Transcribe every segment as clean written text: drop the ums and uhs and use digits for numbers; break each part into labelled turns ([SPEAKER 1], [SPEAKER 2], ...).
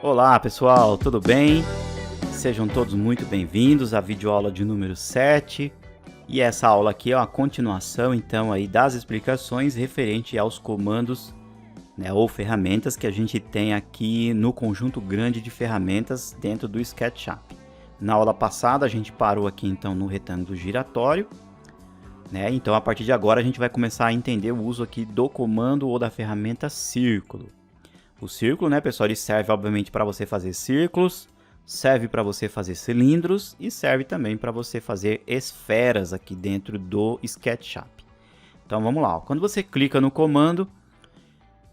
[SPEAKER 1] Olá pessoal, tudo bem? Sejam todos muito bem-vindos à videoaula de número 7. E essa aula aqui é a continuação então aí das explicações referente aos comandos, né, ou ferramentas que a gente tem aqui no conjunto grande de ferramentas dentro do SketchUp. Na aula passada a gente parou aqui então no retângulo giratório, né? Então a partir de agora a gente vai começar a entender o uso aqui do comando ou da ferramenta círculo. O círculo, né, pessoal, ele serve obviamente para você fazer círculos, serve para você fazer cilindros e serve também para você fazer esferas aqui dentro do SketchUp. Então vamos lá, ó. Quando você clica no comando,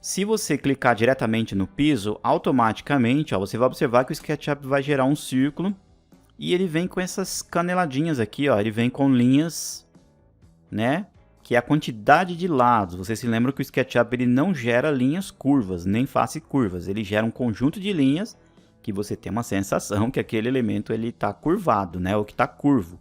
[SPEAKER 1] se você clicar diretamente no piso, automaticamente ó, você vai observar que o SketchUp vai gerar um círculo e ele vem com essas caneladinhas aqui, ó, ele vem com linhas, né? Que é a quantidade de lados. Você se lembra que o SketchUp ele não gera linhas curvas, nem face curvas. Ele gera um conjunto de linhas que você tem uma sensação que aquele elemento está curvado, né? Ou que está curvo.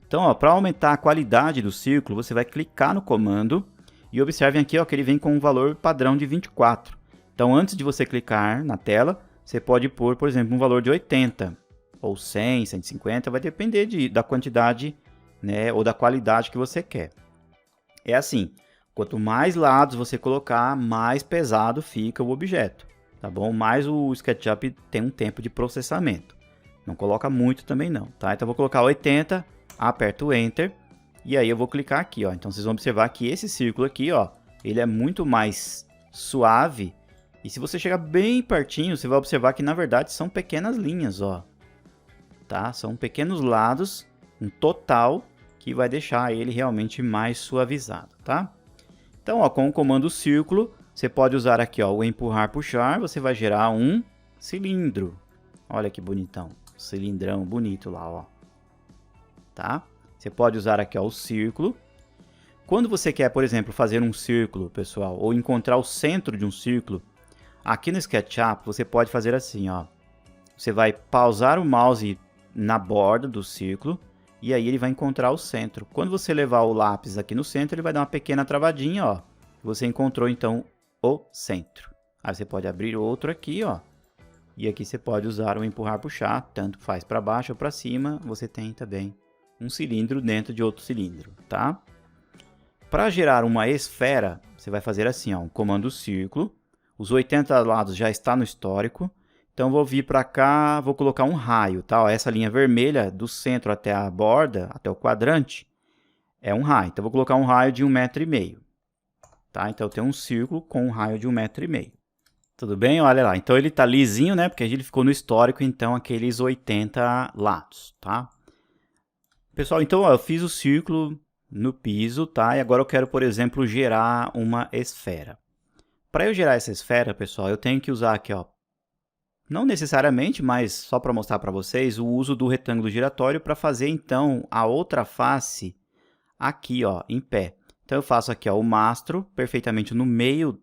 [SPEAKER 1] Então, para aumentar a qualidade do círculo, você vai clicar no comando e observem aqui ó, que ele vem com um valor padrão de 24. Então, antes de você clicar na tela, você pode pôr, por exemplo, um valor de 80, ou 100, 150, vai depender da quantidade, né? Ou da qualidade que você quer. É assim, quanto mais lados você colocar, mais pesado fica o objeto, tá bom? Mais o SketchUp tem um tempo de processamento. Não coloca muito também não, tá? Então eu vou colocar 80, aperto o Enter e aí eu vou clicar aqui, ó. Então vocês vão observar que esse círculo aqui, ó, ele é muito mais suave. E se você chegar bem pertinho, você vai observar que na verdade são pequenas linhas, ó. Tá? São pequenos lados, um total que vai deixar ele realmente mais suavizado, tá? Então, ó, com o comando círculo, você pode usar aqui, ó, o empurrar, puxar, você vai gerar um cilindro. Olha que bonitão, cilindrão bonito lá, ó. Tá? Você pode usar aqui, ó, o círculo. Quando você quer, por exemplo, fazer um círculo, pessoal, ou encontrar o centro de um círculo, aqui no SketchUp você pode fazer assim, ó. Você vai pausar o mouse na borda do círculo e aí ele vai encontrar o centro. Quando você levar o lápis aqui no centro, ele vai dar uma pequena travadinha, ó. Você encontrou então o centro. Aí você pode abrir outro aqui, ó. E aqui você pode usar o empurrar, puxar, tanto faz para baixo ou para cima. Você tem também um cilindro dentro de outro cilindro, tá? Para gerar uma esfera, você vai fazer assim, ó, um comando círculo. Os 80 lados já está no histórico. Então, vou vir para cá, vou colocar um raio, tá? Ó, essa linha vermelha do centro até a borda, até o quadrante, é um raio. Então, vou colocar um raio de 1,5 m. Tá? Então, eu tenho um círculo com um raio de 1,5 m. Tudo bem? Olha lá. Então, ele está lisinho, né? Porque ele ficou no histórico, então, aqueles 80 lados, tá? Pessoal, então, ó, eu fiz o círculo no piso, tá? E agora eu quero, por exemplo, gerar uma esfera. Para eu gerar essa esfera, pessoal, eu tenho que usar aqui, ó, não necessariamente, mas só para mostrar para vocês, o uso do retângulo giratório para fazer, então, a outra face aqui, ó, em pé. Então, eu faço aqui ó, o mastro perfeitamente no meio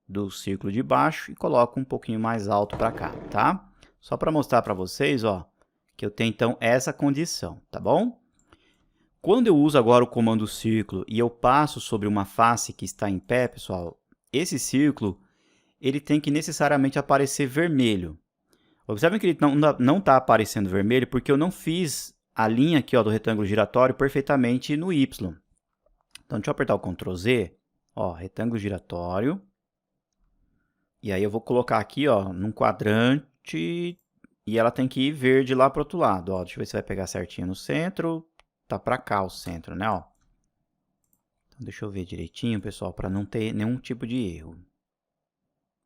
[SPEAKER 1] do círculo de baixo e coloco um pouquinho mais alto para cá, tá? Só para mostrar para vocês, ó, que eu tenho, então, essa condição, tá bom? Quando eu uso agora o comando círculo e eu passo sobre uma face que está em pé, pessoal, esse círculo ele tem que necessariamente aparecer vermelho. Observem que ele não está aparecendo vermelho porque eu não fiz a linha aqui ó, do retângulo giratório perfeitamente no Y. Então, deixa eu apertar o Ctrl Z, ó, retângulo giratório. E aí eu vou colocar aqui ó, num quadrante e ela tem que ir verde lá para o outro lado. Ó. Deixa eu ver se vai pegar certinho no centro. Tá para cá o centro, né? Ó. Então, deixa eu ver direitinho, pessoal, para não ter nenhum tipo de erro.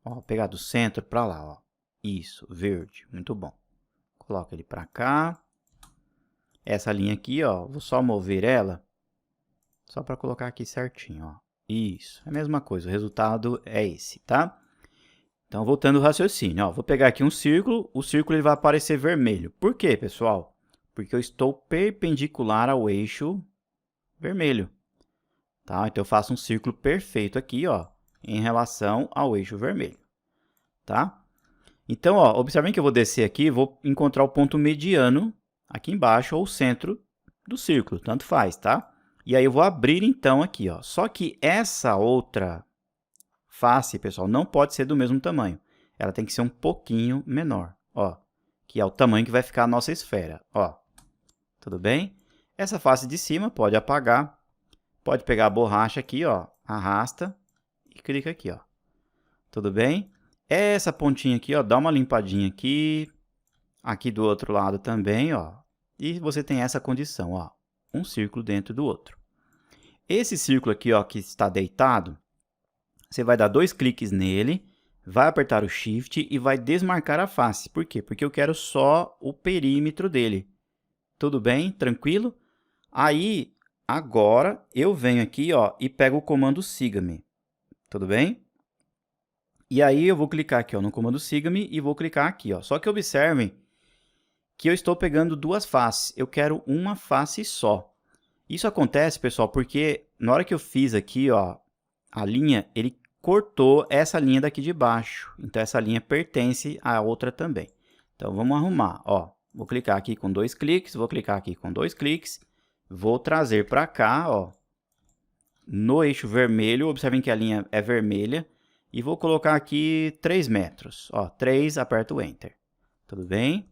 [SPEAKER 1] Ó, pegar do centro para lá, ó. Isso, verde, muito bom. Coloca ele para cá. Essa linha aqui, ó, vou só mover ela, só para colocar aqui certinho, ó. Isso, é a mesma coisa, o resultado é esse, tá? Então, voltando ao raciocínio, ó, vou pegar aqui um círculo, o círculo ele vai aparecer vermelho. Por quê, pessoal? Porque eu estou perpendicular ao eixo vermelho, tá? Então, eu faço um círculo perfeito aqui, ó, em relação ao eixo vermelho, tá? Então, ó, observem que eu vou descer aqui, vou encontrar o ponto mediano aqui embaixo ou o centro do círculo, tanto faz, tá? E aí eu vou abrir então aqui, ó. Só que essa outra face, pessoal, não pode ser do mesmo tamanho. ela tem que ser um pouquinho menor, ó, que é o tamanho que vai ficar a nossa esfera, ó. Tudo bem? Essa face de cima pode apagar, pode pegar a borracha aqui, ó, arrasta e clica aqui, ó. Tudo bem? Essa pontinha aqui, ó, dá uma limpadinha aqui, aqui do outro lado também, ó. E você tem essa condição, ó, um círculo dentro do outro. Esse círculo aqui, ó, que está deitado, você vai dar 2 cliques nele, vai apertar o Shift e vai desmarcar a face. Por quê? Porque eu quero só o perímetro dele. Tudo bem? Tranquilo? Aí, agora, eu venho aqui, ó, e pego o comando siga-me. Tudo bem? E aí, eu vou clicar aqui, ó, no comando siga-me e vou clicar aqui, ó. Só que observem que eu estou pegando 2 faces. Eu quero uma face só. Isso acontece, pessoal, porque na hora que eu fiz aqui, ó, a linha, ele cortou essa linha daqui de baixo. Então, essa linha pertence à outra também. Então, vamos arrumar, ó. Vou clicar aqui com 2 cliques, vou clicar aqui com 2 cliques. Vou trazer para cá, ó, no eixo vermelho. Observem que a linha é vermelha. E vou colocar aqui 3 metros. Ó, 3, aperto o Enter. Tudo bem?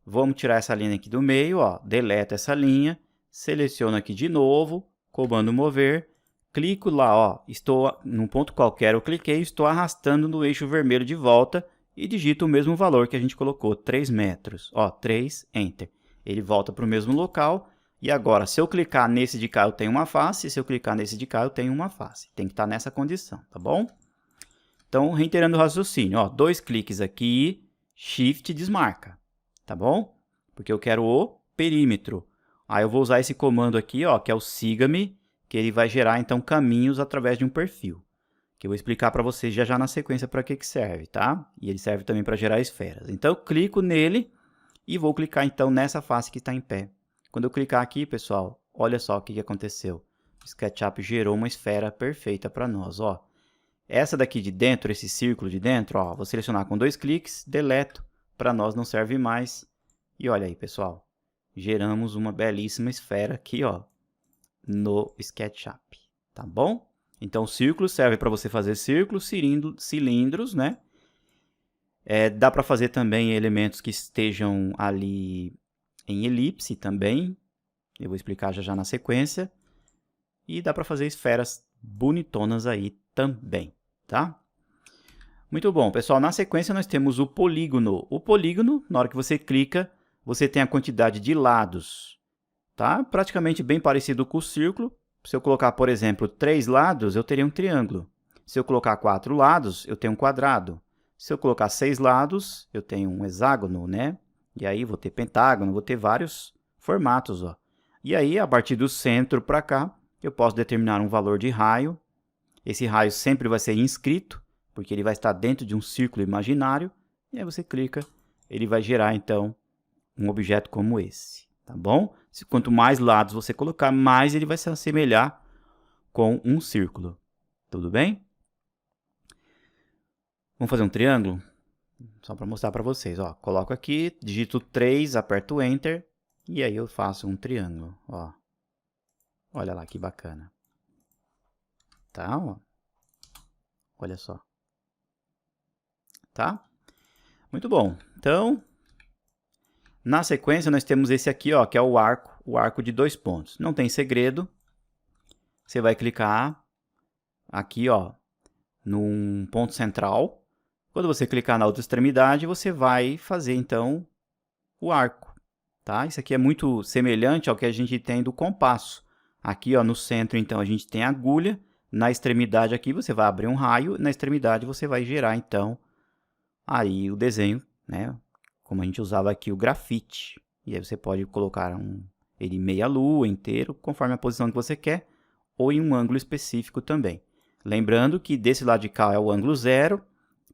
[SPEAKER 1] Vamos tirar essa linha aqui do meio, ó. Deleto essa linha. Seleciono aqui de novo. Comando mover. Clico lá, ó. Estou num ponto qualquer, eu cliquei. Estou arrastando no eixo vermelho de volta. E digito o mesmo valor que a gente colocou. 3 metros. Ó, 3, Enter. Ele volta para o mesmo local. E agora, se eu clicar nesse de cá, eu tenho uma face. Se eu clicar nesse de cá, eu tenho uma face. Tem que estar nessa condição, tá bom? Então, reiterando o raciocínio, ó, 2 cliques aqui, Shift desmarca, tá bom? Porque eu quero o perímetro. Aí eu vou usar esse comando aqui, ó, que é o siga-me, que ele vai gerar, então, caminhos através de um perfil. Que eu vou explicar para vocês já na sequência para que serve, tá? E ele serve também para gerar esferas. Então, eu clico nele e vou clicar, então, nessa face que está em pé. Quando eu clicar aqui, pessoal, olha só o que aconteceu. O SketchUp gerou uma esfera perfeita para nós, ó. Essa daqui de dentro, esse círculo de dentro, ó, vou selecionar com 2 cliques, deleto, para nós não serve mais. E olha aí, pessoal, geramos uma belíssima esfera aqui, ó, no SketchUp, tá bom? Então, o círculo serve para você fazer círculos, cilindros, né? Dá para fazer também elementos que estejam ali em elipse também. Eu vou explicar já na sequência. E dá para fazer esferas bonitonas aí também, tá? Muito bom, pessoal. Na sequência, nós temos o polígono. O polígono, na hora que você clica, você tem a quantidade de lados, tá? Praticamente bem parecido com o círculo. Se eu colocar, por exemplo, 3 lados, eu teria um triângulo. Se eu colocar 4 lados, eu tenho um quadrado. Se eu colocar 6 lados, eu tenho um hexágono, né? E aí, vou ter pentágono, vou ter vários formatos, ó. E aí, a partir do centro para cá, eu posso determinar um valor de raio. Esse raio sempre vai ser inscrito, porque ele vai estar dentro de um círculo imaginário. E aí você clica, ele vai gerar, então, um objeto como esse, tá bom? Quanto mais lados você colocar, mais ele vai se assemelhar com um círculo. Tudo bem? Vamos fazer um triângulo? Só para mostrar para vocês, ó. Coloco aqui, digito 3, aperto Enter, e aí eu faço um triângulo, ó. Olha lá que bacana. Tá, ó. Olha só. Tá? Muito bom. Então, na sequência, nós temos esse aqui, ó, que é o arco de 2 pontos. Não tem segredo. Você vai clicar aqui, ó, num ponto central. Quando você clicar na outra extremidade, você vai fazer, então, o arco. Tá? Isso aqui é muito semelhante ao que a gente tem do compasso. Aqui, ó, no centro, então, a gente tem a agulha. Na extremidade aqui, você vai abrir um raio. Na extremidade, você vai gerar, então, aí o desenho, né? Como a gente usava aqui o grafite. E aí você pode colocar ele meia lua, inteiro, conforme a posição que você quer. Ou em um ângulo específico também. Lembrando que desse lado de cá é o ângulo 0.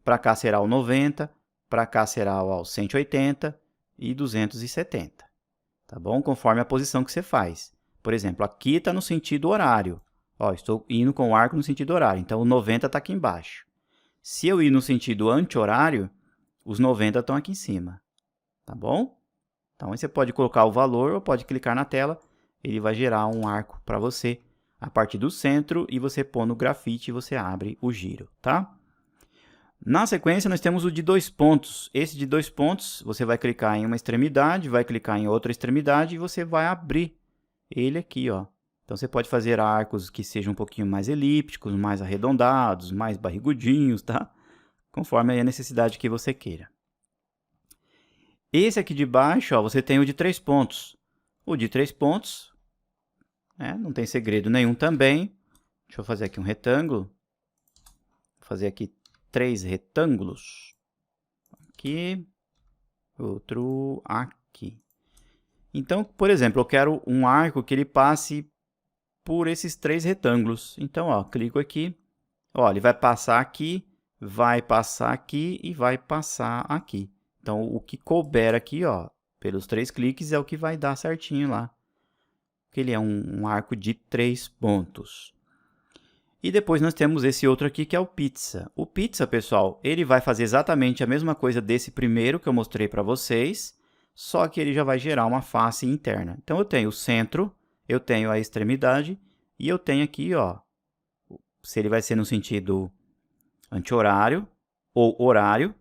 [SPEAKER 1] Para cá será o 90. Para cá será o 180 e 270. Tá bom? Conforme a posição que você faz. Por exemplo, aqui está no sentido horário. Ó, estou indo com o arco no sentido horário, então o 90 está aqui embaixo. Se eu ir no sentido anti-horário, os 90 estão aqui em cima. Tá bom? Então, aí você pode colocar o valor ou pode clicar na tela. Ele vai gerar um arco para você a partir do centro e você põe no grafite e você abre o giro, tá? Na sequência, nós temos o de 2 pontos. Esse de 2 pontos, você vai clicar em uma extremidade, vai clicar em outra extremidade e você vai abrir ele aqui, ó. Então, você pode fazer arcos que sejam um pouquinho mais elípticos, mais arredondados, mais barrigudinhos, tá? Conforme a necessidade que você queira. Esse aqui de baixo, ó, você tem o de 3 pontos. O de 3 pontos, né, não tem segredo nenhum também. Deixa eu fazer aqui um retângulo. Vou fazer aqui 3 retângulos. Aqui, outro aqui. Então, por exemplo, eu quero um arco que ele passe por esses 3 retângulos. Então, ó, clico aqui. Ó, ele vai passar aqui e vai passar aqui. Então, o que couber aqui, ó, pelos 3 cliques é o que vai dar certinho lá. Porque ele é um arco de 3 pontos. E depois nós temos esse outro aqui que é o pizza. O pizza, pessoal, ele vai fazer exatamente a mesma coisa desse primeiro que eu mostrei para vocês, só que ele já vai gerar uma face interna. Então, eu tenho o centro, eu tenho a extremidade e eu tenho aqui, ó, se ele vai ser no sentido anti-horário ou horário.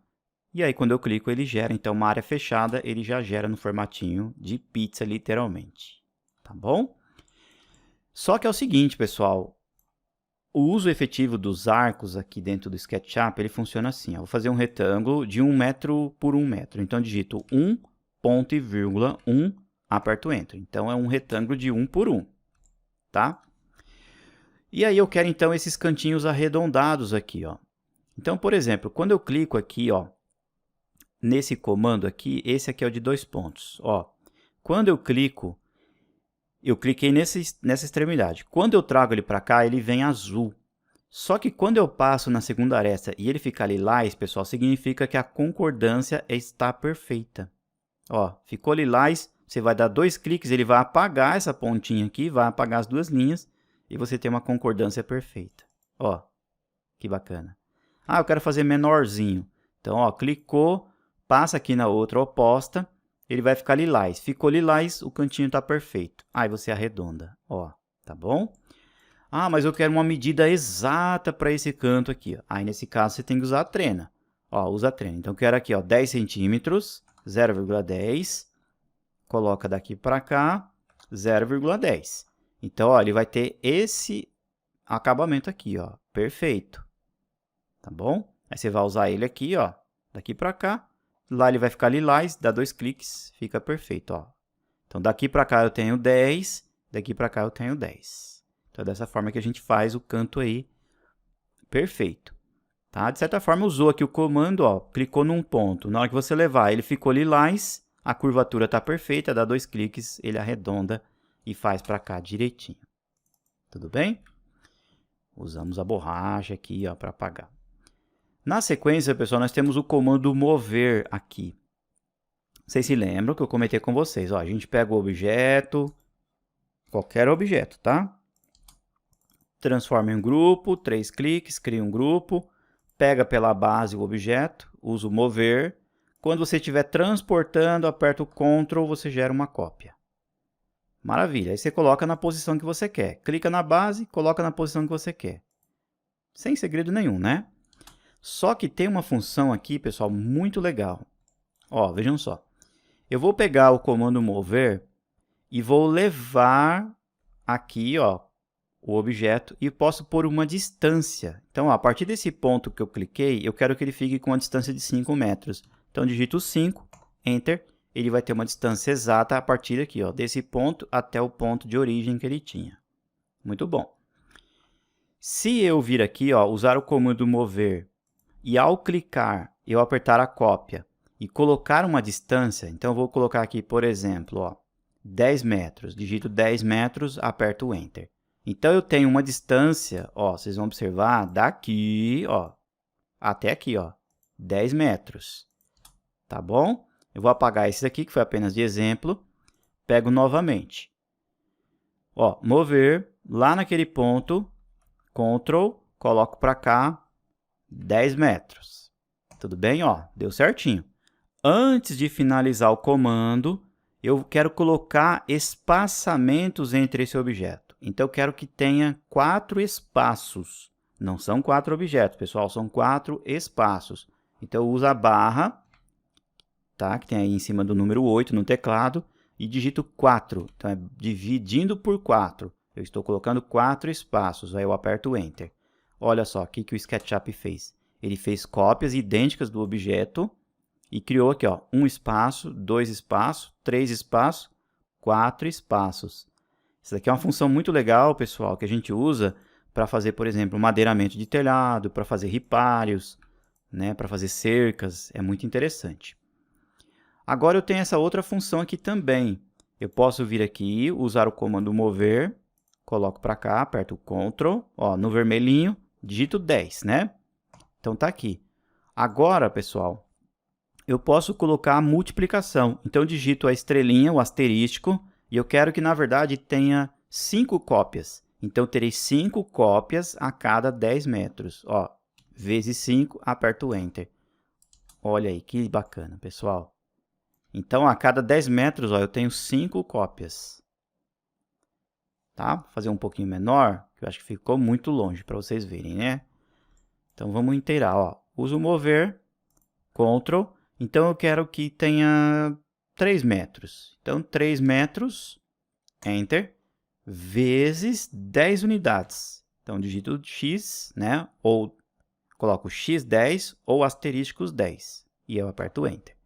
[SPEAKER 1] E aí, quando eu clico, ele gera. Então, uma área fechada, ele já gera no formatinho de pizza, literalmente. Tá bom? Só que é o seguinte, pessoal. O uso efetivo dos arcos aqui dentro do SketchUp, ele funciona assim. Eu vou fazer um retângulo de 1 metro por 1 metro. Então, digito 1, ponto e vírgula, 1, aperto Enter. Então, é um retângulo de 1 por 1. Tá? E aí, eu quero, então, esses cantinhos arredondados aqui, ó. Então, por exemplo, quando eu clico aqui, ó, nesse comando aqui, esse aqui é o de 2 pontos. Ó, quando eu clico, eu cliquei nessa extremidade. Quando eu trago ele para cá, ele vem azul. Só que quando eu passo na segunda aresta e ele fica lilás, pessoal, significa que a concordância está perfeita. Ó, ficou lilás, você vai dar 2 cliques, ele vai apagar essa pontinha aqui, vai apagar as 2 linhas e você tem uma concordância perfeita. Ó, que bacana. Ah, eu quero fazer menorzinho. Então, ó, clicou, passa aqui na outra oposta, ele vai ficar lilás. Ficou lilás, o cantinho está perfeito. Aí você arredonda, ó, tá bom? Ah, mas eu quero uma medida exata para esse canto aqui. Ó. Aí, nesse caso, você tem que usar a trena. Ó, usa a trena. Então, eu quero aqui, ó, 10 centímetros, 0,10. Coloca daqui para cá, 0,10. Então, ó, ele vai ter esse acabamento aqui, ó, perfeito. Tá bom? Aí você vai usar ele aqui, ó, daqui para cá. Lá ele vai ficar lilás, dá 2 cliques, fica perfeito, ó. Então, daqui para cá eu tenho 10, daqui para cá eu tenho 10. Então, é dessa forma que a gente faz o canto aí perfeito. Tá? De certa forma, usou aqui o comando, ó, clicou num ponto. Na hora que você levar, ele ficou lilás, a curvatura está perfeita, dá 2 cliques, ele arredonda e faz para cá direitinho. Tudo bem? Usamos a borracha aqui, ó, para apagar. Na sequência, pessoal, nós temos o comando mover aqui. Vocês se lembram que eu comentei com vocês, ó, a gente pega o objeto, qualquer objeto, tá? Transforma em um grupo, 3 cliques, cria um grupo, pega pela base o objeto, usa o mover. Quando você estiver transportando, aperta o Ctrl, você gera uma cópia. Maravilha, aí você coloca na posição que você quer. Clica na base, coloca na posição que você quer. Sem segredo nenhum, né? Só que tem uma função aqui, pessoal, muito legal. Ó, vejam só. Eu vou pegar o comando mover e vou levar aqui, ó, o objeto e posso pôr uma distância. Então, ó, a partir desse ponto que eu cliquei, eu quero que ele fique com uma distância de 5 metros. Então, digito 5, Enter, ele vai ter uma distância exata a partir daqui, ó, desse ponto até o ponto de origem que ele tinha. Muito bom. Se eu vir aqui, ó, usar o comando mover e ao clicar, eu apertar a cópia e colocar uma distância, então eu vou colocar aqui, por exemplo, ó, 10 metros. Digito 10 metros, aperto o Enter. Então, eu tenho uma distância, ó, vocês vão observar, daqui, ó, até aqui, ó, 10 metros. Tá bom? Eu vou apagar esse aqui, que foi apenas de exemplo. Pego novamente. Ó, mover, lá naquele ponto, Ctrl, coloco para cá, 10 metros. Tudo bem? Ó, deu certinho. Antes de finalizar o comando, eu quero colocar espaçamentos entre esse objeto. Então, eu quero que tenha 4 espaços Não são 4 objetos, pessoal, são 4 espaços. Então, eu uso a barra, tá? Que tem aí em cima do número 8 no teclado, e digito 4. Então, é dividindo por 4. Eu estou colocando 4 espaços, aí eu aperto Enter. Olha só o que o SketchUp fez. Ele fez cópias idênticas do objeto e criou aqui, ó, 1 espaço, 2 espaços, 3 espaços, 4 espaços. Isso aqui é uma função muito legal, pessoal, que a gente usa para fazer, por exemplo, madeiramento de telhado, para fazer ripários, né, para fazer cercas. É muito interessante. Agora eu tenho essa outra função aqui também. Eu posso vir aqui, usar o comando mover, coloco para cá, aperto o Ctrl, ó, no vermelhinho, digito 10, né? Então tá aqui. Agora, pessoal, eu posso colocar a multiplicação. Então, eu digito a estrelinha, o asterístico, e eu quero que, na verdade, tenha 5 cópias. Então, eu terei 5 cópias a cada 10 metros. Ó, vezes 5, aperto Enter. Olha aí, que bacana, pessoal. Então, a cada 10 metros, ó, eu tenho 5 cópias. Tá? Vou fazer um pouquinho menor, que eu acho que ficou muito longe para vocês verem, né? Então, vamos inteirar, ó. Uso mover, Ctrl. Então, eu quero que tenha 3 metros. Então, 3 metros, Enter, vezes 10 unidades. Então, digito X, né? Ou coloco X10 ou asterísticos 10. E eu aperto Enter.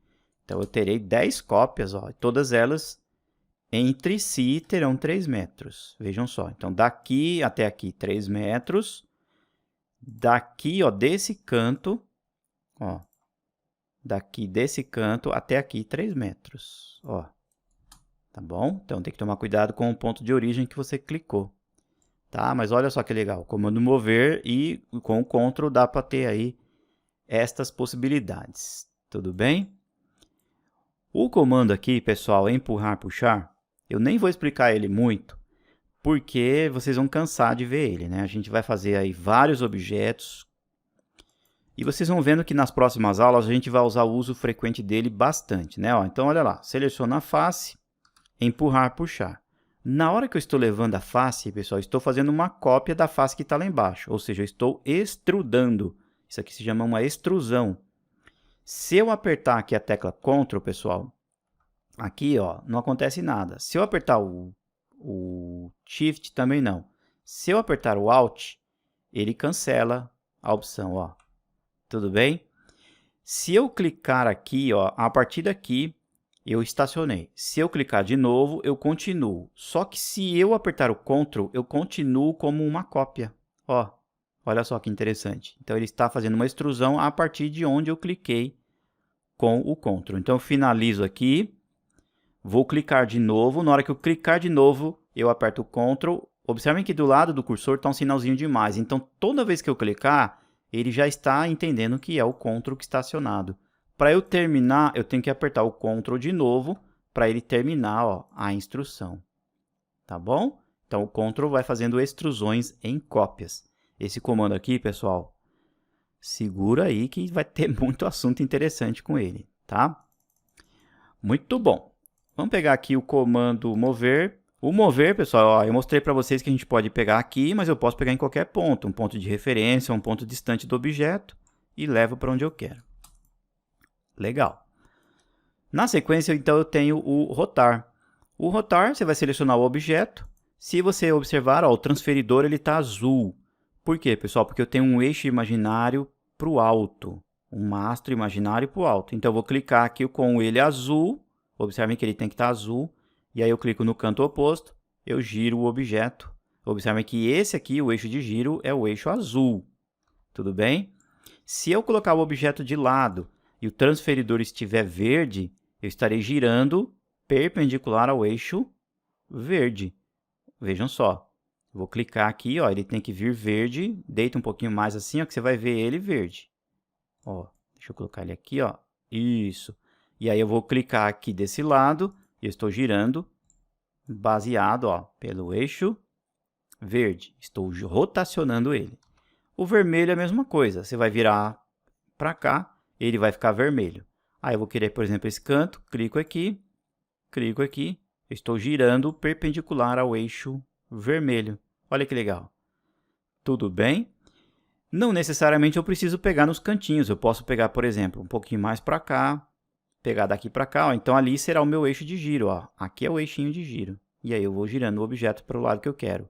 [SPEAKER 1] Então, eu terei 10 cópias, ó, e todas elas entre si terão 3 metros. Vejam só. Então, daqui até aqui, 3 metros. Daqui, ó, desse canto, ó, daqui desse canto até aqui, 3 metros. Ó, tá bom? Então, tem que tomar cuidado com o ponto de origem que você clicou. Tá? Mas olha só que legal. Comando mover e com o Ctrl dá para ter aí estas possibilidades. Tudo bem? O comando aqui, pessoal, empurrar, puxar, eu nem vou explicar ele muito, porque vocês vão cansar de ver ele, né? A gente vai fazer aí vários objetos e vocês vão vendo que nas próximas aulas a gente vai usar o uso frequente dele bastante, né? Ó, então, olha lá, seleciona a face, empurrar, puxar. Na hora que eu estou levando a face, pessoal, estou fazendo uma cópia da face que está lá embaixo, ou seja, eu estou extrudando. Isso aqui se chama uma extrusão. Se eu apertar aqui a tecla Ctrl, pessoal, aqui, ó, não acontece nada. Se eu apertar o Shift, também não. Se eu apertar o Alt, ele cancela a opção, ó. Tudo bem? Se eu clicar aqui, ó, a partir daqui, eu estacionei. Se eu clicar de novo, eu continuo. Só que se eu apertar o Ctrl, eu continuo como uma cópia. Ó, olha só que interessante. Então, ele está fazendo uma extrusão a partir de onde eu cliquei com o Ctrl. Então, eu finalizo aqui. Vou clicar de novo. Na hora que eu clicar de novo, eu aperto o Ctrl. Observem que do lado do cursor está um sinalzinho de mais. Então, toda vez que eu clicar, ele já está entendendo que é o Ctrl que está acionado. Para eu terminar, eu tenho que apertar o Ctrl de novo para ele terminar, ó, a instrução. Tá bom? Então, o Ctrl vai fazendo extrusões em cópias. Esse comando aqui, pessoal, segura aí que vai ter muito assunto interessante com ele, tá? Muito bom. Vamos pegar aqui o comando mover. O mover, pessoal, ó, eu mostrei para vocês que a gente pode pegar aqui, mas eu posso pegar em qualquer ponto. Um ponto de referência, um ponto distante do objeto e levo para onde eu quero. Legal. Na sequência, então, eu tenho o rotar. O rotar, você vai selecionar o objeto. Se você observar, ó, o transferidor está azul. Por quê, pessoal? Porque eu tenho um eixo imaginário para o alto. Um mastro imaginário para o alto. Então, eu vou clicar aqui com ele azul. Observem que ele tem que estar azul. E aí, eu clico no canto oposto. Eu giro o objeto. Observem que esse aqui, o eixo de giro, é o eixo azul. Tudo bem? Se eu colocar o objeto de lado e o transferidor estiver verde, eu estarei girando perpendicular ao eixo verde. Vejam só. Vou clicar aqui, ó, ele tem que vir verde. Deita um pouquinho mais assim, ó, que você vai ver ele verde. Ó, deixa eu colocar ele aqui, ó. Isso. E aí eu vou clicar aqui desse lado e eu estou girando baseado, ó, pelo eixo verde. Estou rotacionando ele. O vermelho é a mesma coisa. Você vai virar para cá, ele vai ficar vermelho. Aí eu vou querer, por exemplo, esse canto, clico aqui, estou girando perpendicular ao eixo vermelho. Olha que legal. Tudo bem? Não necessariamente eu preciso pegar nos cantinhos, eu posso pegar, por exemplo, um pouquinho mais para cá, pegar daqui para cá, ó. Então ali será o meu eixo de giro, ó. Aqui é o eixinho de giro, e aí eu vou girando o objeto para o lado que eu quero.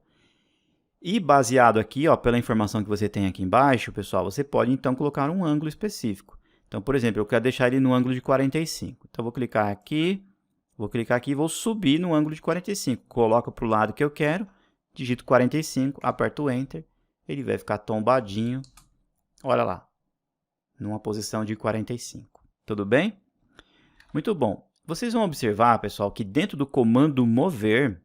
[SPEAKER 1] E baseado aqui, ó, pela informação que você tem aqui embaixo, pessoal, você pode então colocar um ângulo específico. Então, por exemplo, eu quero deixar ele no ângulo de 45. Então, vou clicar aqui e vou subir no ângulo de 45. Coloco para o lado que eu quero, digito 45, aperto o Enter, ele vai ficar tombadinho, olha lá, numa posição de 45. Tudo bem? Muito bom. Vocês vão observar, pessoal, que dentro do comando mover,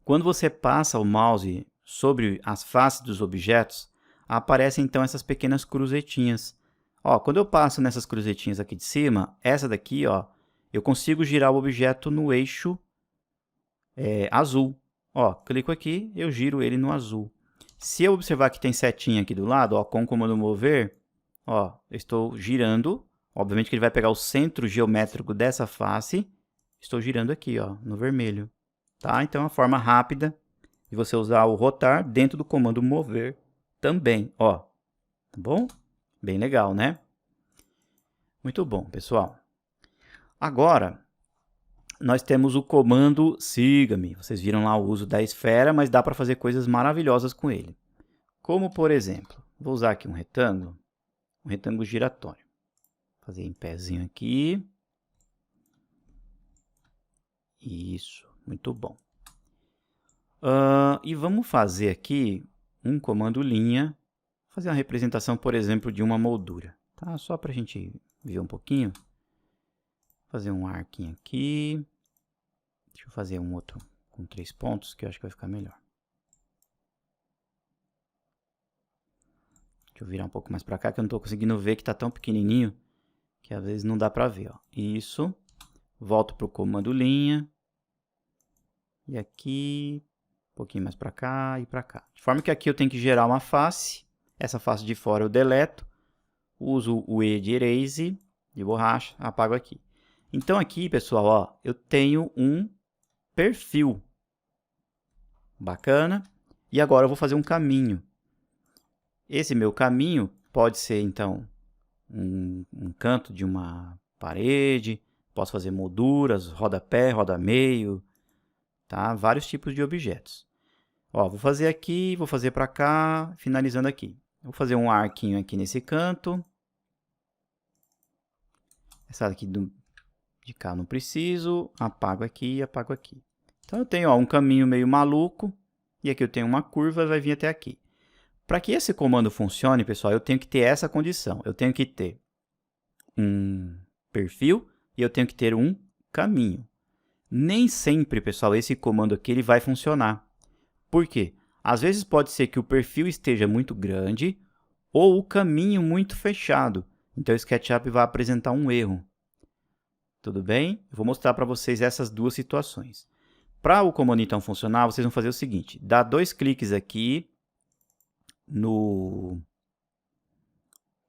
[SPEAKER 1] quando você passa o mouse sobre as faces dos objetos, aparecem então essas pequenas cruzetinhas. Ó, quando eu passo nessas cruzetinhas aqui de cima, essa daqui, ó, eu consigo girar o objeto no eixo azul. Ó, clico aqui, eu giro ele no azul. Se eu observar que tem setinha aqui do lado, ó, com o comando mover, ó, eu estou girando. Obviamente que ele vai pegar o centro geométrico dessa face. Estou girando aqui, ó, no vermelho. Tá? Então, é uma forma rápida de você usar o rotar dentro do comando mover também, ó. Tá bom? Bem legal, né? Muito bom, pessoal. Agora, nós temos o comando siga-me. Vocês viram lá o uso da esfera, mas dá para fazer coisas maravilhosas com ele. Como, por exemplo, vou usar aqui um retângulo giratório. Vou fazer em pezinho aqui. Isso, muito bom. E vamos fazer aqui um comando linha, fazer uma representação, por exemplo, de uma moldura. Tá? Só para a gente ver um pouquinho. Fazer um arquinho aqui. Deixa eu fazer um outro com 3 pontos, que eu acho que vai ficar melhor. Deixa eu virar um pouco mais para cá, que eu não estou conseguindo ver, que está tão pequenininho, que às vezes não dá para ver. Ó. Isso. Volto para o comando linha. E aqui, um pouquinho mais para cá e para cá. De forma que aqui eu tenho que gerar uma face. Essa face de fora eu deleto. Uso o E de Erase, de borracha, apago aqui. Então aqui, pessoal, ó, eu tenho um perfil. Bacana. E agora eu vou fazer um caminho. Esse meu caminho pode ser, então, um canto de uma parede. Posso fazer molduras, rodapé, rodameio, tá? Vários tipos de objetos. Ó, vou fazer aqui, vou fazer para cá, finalizando aqui. Vou fazer um arquinho aqui nesse canto. Essa daqui de cá não preciso, apago aqui e apago aqui. Então eu tenho, ó, um caminho meio maluco, e aqui eu tenho uma curva, vai vir até aqui. Para que esse comando funcione, pessoal, eu tenho que ter essa condição. Eu tenho que ter um perfil e eu tenho que ter um caminho. Nem sempre, pessoal, esse comando aqui ele vai funcionar. Por quê? Às vezes pode ser que o perfil esteja muito grande ou o caminho muito fechado. Então o SketchUp vai apresentar um erro. Tudo bem? Eu vou mostrar para vocês essas duas situações. Para o comando então funcionar, vocês vão fazer o seguinte. Dá 2 cliques aqui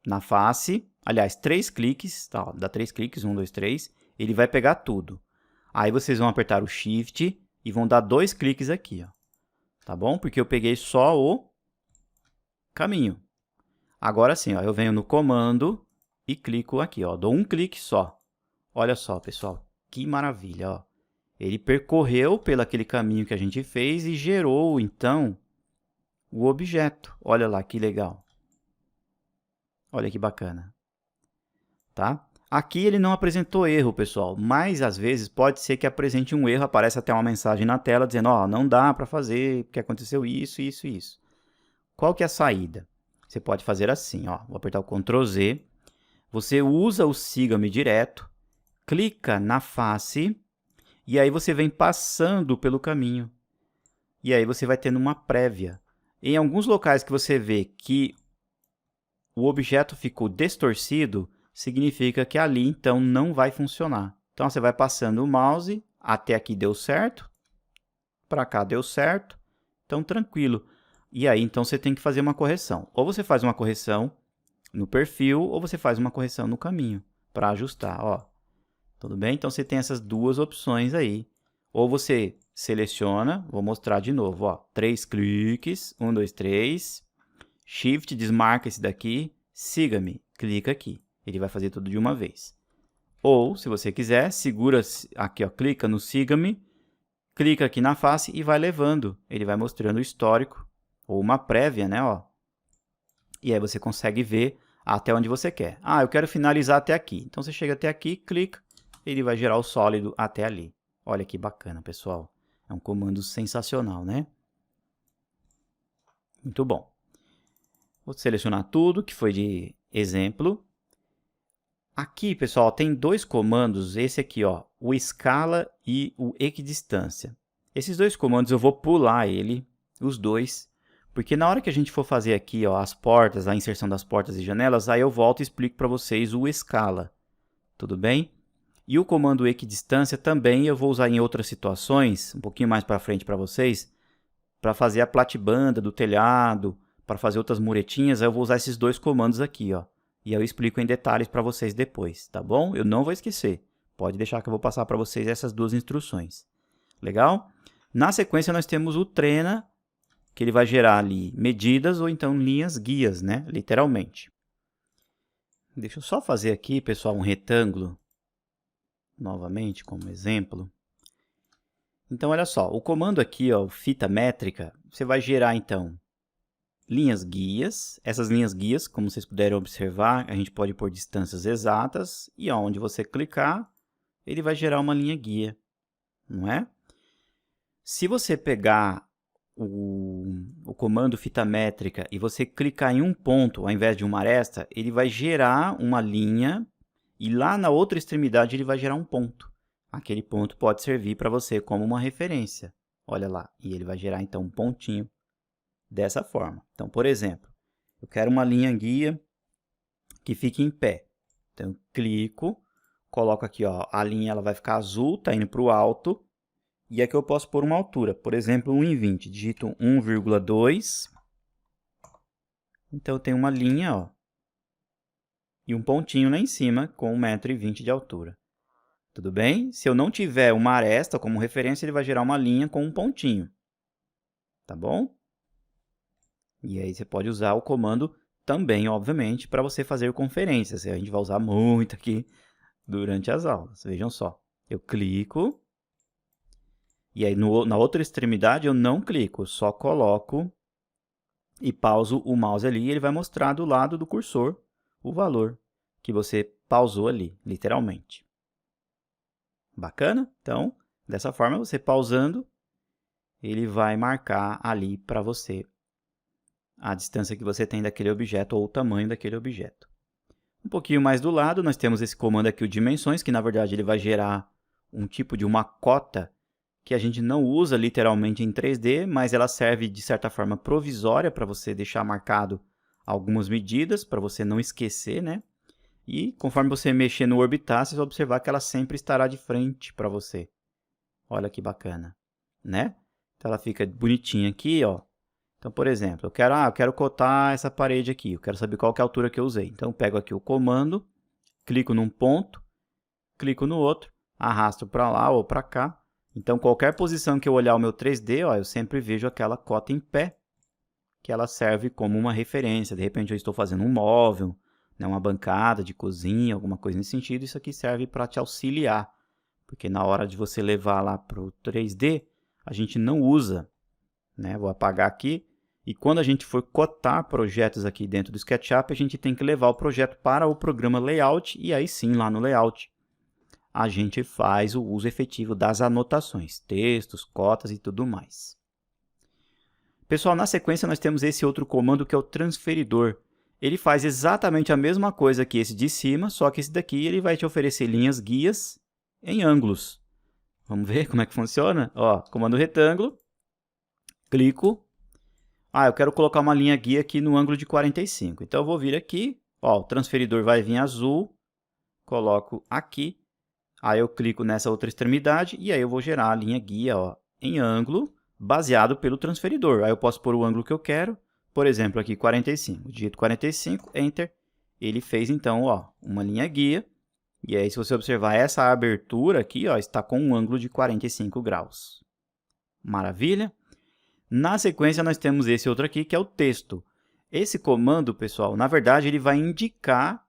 [SPEAKER 1] na face. Aliás, 3 cliques. Tá? Dá 3 cliques, 1, 2, 3. Ele vai pegar tudo. Aí vocês vão apertar o Shift e vão dar 2 cliques aqui. Ó. Tá bom? Porque eu peguei só o caminho. Agora sim, ó, eu venho no comando e clico aqui. Ó, dou um clique só. Olha só, pessoal, que maravilha, ó. Ele percorreu pelo aquele caminho que a gente fez e gerou, então, o objeto. Olha lá, que legal. Olha que bacana. Tá? Aqui ele não apresentou erro, pessoal, mas às vezes pode ser que apresente um erro, aparece até uma mensagem na tela dizendo, ó, não dá para fazer, porque aconteceu isso, isso e isso. Qual que é a saída? Você pode fazer assim, ó, vou apertar o Ctrl Z, você usa o siga-me direto, clica na face e aí você vem passando pelo caminho. E aí você vai tendo uma prévia. Em alguns locais que você vê que o objeto ficou distorcido, significa que ali então não vai funcionar. Então você vai passando o mouse, até aqui deu certo, para cá deu certo, então tranquilo. E aí então você tem que fazer uma correção. Ou você faz uma correção no perfil, ou você faz uma correção no caminho, para ajustar, ó. Tudo bem? Então, você tem essas duas opções aí. Ou você seleciona, vou mostrar de novo, ó, 3 cliques, 1, 2, 3, Shift, desmarca esse daqui, siga-me, clica aqui. Ele vai fazer tudo de uma vez. Ou, se você quiser, segura aqui, ó, clica no siga-me, clica aqui na face e vai levando. Ele vai mostrando o histórico, ou uma prévia, né, ó. E aí você consegue ver até onde você quer. Ah, eu quero finalizar até aqui. Então você chega até aqui, clica, ele vai gerar o sólido até ali. Olha que bacana, pessoal. É um comando sensacional, né? Muito bom. Vou selecionar tudo que foi de exemplo. Aqui, pessoal, tem dois comandos, esse aqui, ó, o escala e o equidistância. Esses dois comandos eu vou pular os dois, porque na hora que a gente for fazer aqui, ó, as portas, a inserção das portas e janelas, aí eu volto e explico para vocês o escala. Tudo bem? E o comando equidistância também eu vou usar em outras situações, um pouquinho mais para frente para vocês, para fazer a platibanda do telhado, para fazer outras muretinhas, eu vou usar esses dois comandos aqui, ó. E eu explico em detalhes para vocês depois, tá bom? Eu não vou esquecer. Pode deixar que eu vou passar para vocês essas duas instruções. Legal? Na sequência nós temos o treina, que ele vai gerar ali medidas ou então linhas guias, né? Literalmente. Deixa eu só fazer aqui, pessoal, um retângulo. Novamente, como exemplo. Então, olha só, o comando aqui, ó, fita métrica, você vai gerar, então, linhas guias. Essas linhas guias, como vocês puderam observar, a gente pode pôr distâncias exatas, e onde você clicar, ele vai gerar uma linha guia, não é? Se você pegar o comando fita métrica e você clicar em um ponto, ao invés de uma aresta, ele vai gerar uma linha, e lá na outra extremidade ele vai gerar um ponto. Aquele ponto pode servir para você como uma referência. Olha lá, e ele vai gerar então um pontinho dessa forma. Então, por exemplo, eu quero uma linha guia que fique em pé. Então, eu clico, coloco aqui, ó, a linha ela vai ficar azul, está indo para o alto. E aqui eu posso pôr uma altura, por exemplo, 1,20. Digito 1,2. Então, eu tenho uma linha, ó, e um pontinho lá em cima com 1,20 m de altura. Tudo bem? Se eu não tiver uma aresta como referência, ele vai gerar uma linha com um pontinho. Tá bom? E aí você pode usar o comando também, obviamente, para você fazer conferências. A gente vai usar muito aqui durante as aulas. Vejam só. Eu clico. E aí na outra extremidade eu não clico. Eu só coloco e pauso o mouse ali. E ele vai mostrar do lado do cursor o valor que você pausou ali, literalmente. Bacana? Então, dessa forma, você pausando, ele vai marcar ali para você a distância que você tem daquele objeto ou o tamanho daquele objeto. Um pouquinho mais do lado, nós temos esse comando aqui, o dimensões, que na verdade ele vai gerar um tipo de uma cota que a gente não usa literalmente em 3D, mas ela serve de certa forma provisória para você deixar marcado algumas medidas, para você não esquecer, né? E conforme você mexer no orbitar, você vai observar que ela sempre estará de frente para você. Olha que bacana, né? Então ela fica bonitinha aqui, ó. Então, por exemplo, eu quero cotar essa parede aqui, eu quero saber qual que é a altura que eu usei. Então, eu pego aqui o comando, clico num ponto, clico no outro, arrasto para lá ou para cá. Então, qualquer posição que eu olhar o meu 3D, ó, eu sempre vejo aquela cota em pé, que ela serve como uma referência. De repente, eu estou fazendo um móvel, né, uma bancada de cozinha, alguma coisa nesse sentido. Isso aqui serve para te auxiliar, porque na hora de você levar lá para o 3D, a gente não usa, né? Vou apagar aqui. E quando a gente for cotar projetos aqui dentro do SketchUp, a gente tem que levar o projeto para o programa Layout, e aí sim, lá no Layout, a gente faz o uso efetivo das anotações, textos, cotas e tudo mais. Pessoal, na sequência nós temos esse outro comando que é o transferidor. Ele faz exatamente a mesma coisa que esse de cima, só que esse daqui ele vai te oferecer linhas guias em ângulos. Vamos ver como é que funciona? Ó, comando retângulo, clico. Eu quero colocar uma linha guia aqui no ângulo de 45. Então, eu vou vir aqui, ó, o transferidor vai vir azul, coloco aqui, aí eu clico nessa outra extremidade e aí eu vou gerar a linha guia, ó, em ângulo, baseado pelo transferidor. Aí eu posso pôr o ângulo que eu quero, por exemplo, aqui 45. Digito 45, Enter, ele fez então, ó, uma linha guia. E aí, se você observar essa abertura aqui, ó, está com um ângulo de 45 graus. Maravilha! Na sequência, nós temos esse outro aqui, que é o texto. Esse comando, pessoal, na verdade, ele vai indicar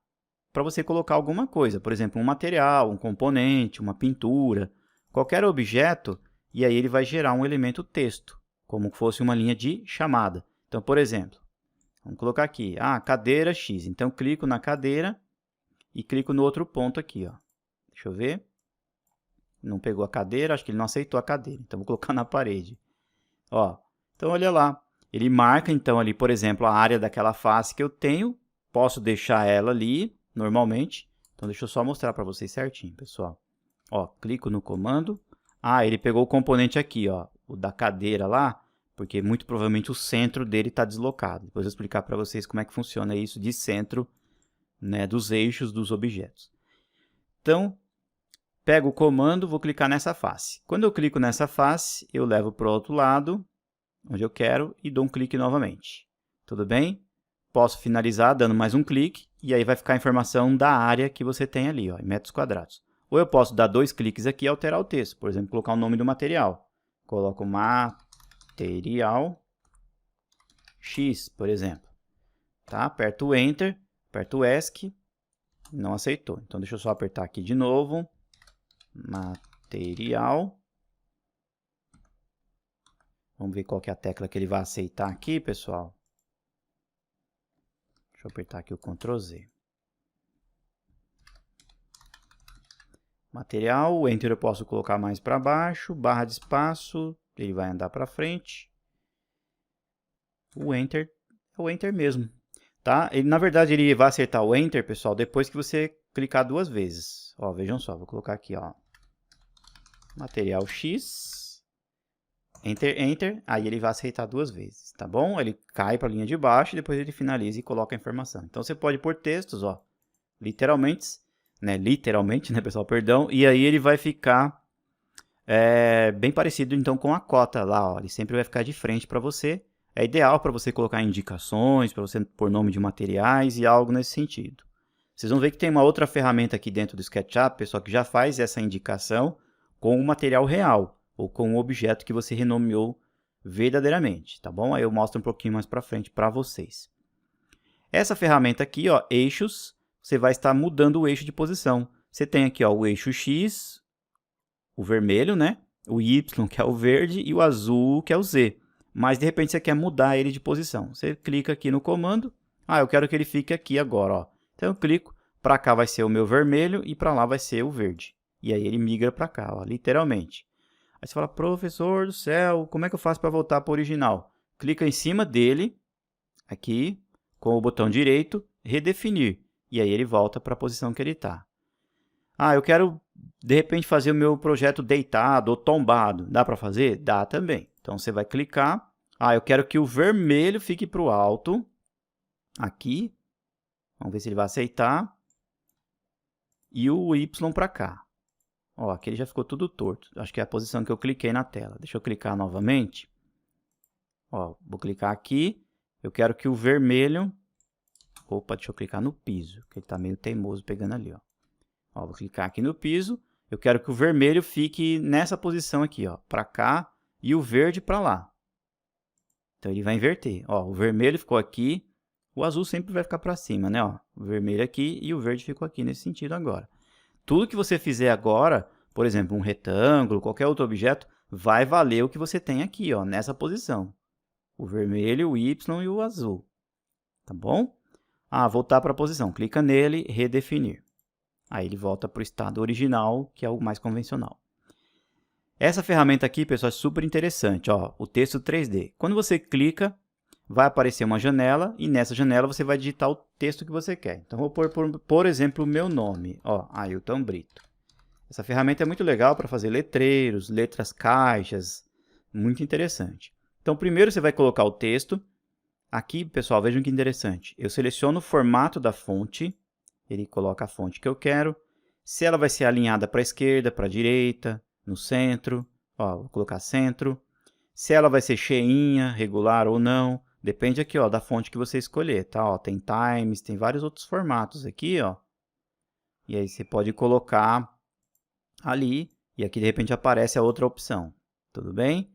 [SPEAKER 1] para você colocar alguma coisa. Por exemplo, um material, um componente, uma pintura, qualquer objeto, e aí ele vai gerar um elemento texto, como fosse uma linha de chamada. Então, por exemplo, vamos colocar aqui, cadeira X. Então, eu clico na cadeira e clico no outro ponto aqui, ó. Deixa eu ver. Não pegou a cadeira, acho que ele não aceitou a cadeira. Então, vou colocar na parede. Ó, então, olha lá. Ele marca, então, ali, por exemplo, a área daquela face que eu tenho. Posso deixar ela ali, normalmente. Então, deixa eu só mostrar para vocês certinho, pessoal. Ó, clico no comando. Ele pegou o componente aqui, ó, o da cadeira lá, porque muito provavelmente o centro dele está deslocado. Depois eu vou explicar para vocês como é que funciona isso de centro, né, dos eixos dos objetos. Então, pego o comando, vou clicar nessa face. Quando eu clico nessa face, eu levo para o outro lado, onde eu quero, e dou um clique novamente. Tudo bem? Posso finalizar dando mais um clique, e aí vai ficar a informação da área que você tem ali, ó, em metros quadrados. Ou eu posso dar 2 cliques aqui e alterar o texto. Por exemplo, colocar o nome do material. Coloco material X, por exemplo. Tá? Aperto o Enter, aperto o ESC, não aceitou. Então, deixa eu só apertar aqui de novo. Material. Vamos ver qual que é a tecla que ele vai aceitar aqui, pessoal. Deixa eu apertar aqui o Ctrl Z. Material, o Enter eu posso colocar mais para baixo, barra de espaço, ele vai andar para frente. O Enter é o Enter mesmo, tá? Na verdade, ele vai acertar o Enter, pessoal, depois que você clicar 2 vezes. Ó, vejam só, vou colocar aqui, ó, material X, Enter, Enter, aí ele vai aceitar 2 vezes, tá bom? Ele cai para a linha de baixo, depois ele finaliza e coloca a informação. Então, você pode pôr textos, ó, literalmente, né, pessoal, perdão, e aí ele vai ficar bem parecido, então, com a cota lá, ó, ele sempre vai ficar de frente para você. É ideal para você colocar indicações, para você pôr nome de materiais e algo nesse sentido. Vocês vão ver que tem uma outra ferramenta aqui dentro do SketchUp, pessoal, que já faz essa indicação com o material real, ou com o objeto que você renomeou verdadeiramente, tá bom? Aí eu mostro um pouquinho mais para frente para vocês. Essa ferramenta aqui, ó, eixos, você vai estar mudando o eixo de posição. Você tem aqui, ó, o eixo X, o vermelho, né? O Y, que é o verde, e o azul, que é o Z. Mas, de repente, você quer mudar ele de posição. Você clica aqui no comando. Eu quero que ele fique aqui agora, ó. Então, eu clico. Para cá vai ser o meu vermelho e para lá vai ser o verde. E aí, ele migra para cá, ó, literalmente. Aí você fala, professor do céu, como é que eu faço para voltar para o original? Clica em cima dele, aqui, com o botão direito, redefinir. E aí, ele volta para a posição que ele está. Eu quero, de repente, fazer o meu projeto deitado ou tombado. Dá para fazer? Dá também. Então, você vai clicar. Eu quero que o vermelho fique para o alto. Aqui. Vamos ver se ele vai aceitar. E o Y para cá. Ó, aqui ele já ficou tudo torto. Acho que é a posição que eu cliquei na tela. Deixa eu clicar novamente. Ó, vou clicar aqui. Eu quero que o vermelho... Opa, deixa eu clicar no piso, que ele está meio teimoso pegando ali, ó. Ó, vou clicar aqui no piso. Eu quero que o vermelho fique nessa posição aqui, ó, para cá e o verde para lá. Então, ele vai inverter. Ó, o vermelho ficou aqui, o azul sempre vai ficar para cima, né? Ó, o vermelho aqui e o verde ficou aqui nesse sentido agora. Tudo que você fizer agora, por exemplo, um retângulo, qualquer outro objeto, vai valer o que você tem aqui, ó, nessa posição. O vermelho, o Y e o azul. Tá bom? Voltar para a posição. Clica nele, redefinir. Aí ele volta para o estado original, que é o mais convencional. Essa ferramenta aqui, pessoal, é super interessante. Ó, o texto 3D. Quando você clica, vai aparecer uma janela e nessa janela você vai digitar o texto que você quer. Então, vou pôr, por exemplo, o meu nome. Ó, Ailton Brito. Essa ferramenta é muito legal para fazer letreiros, letras caixas. Muito interessante. Então, primeiro você vai colocar o texto. Aqui, pessoal, vejam que interessante. Eu seleciono o formato da fonte. Ele coloca a fonte que eu quero. Se ela vai ser alinhada para a esquerda, para a direita, no centro. Ó, vou colocar centro. Se ela vai ser cheinha, regular ou não. Depende aqui, ó, da fonte que você escolher, tá? Ó, tem Times, tem vários outros formatos aqui, ó. E aí você pode colocar ali. E aqui, de repente, aparece a outra opção. Tudo bem?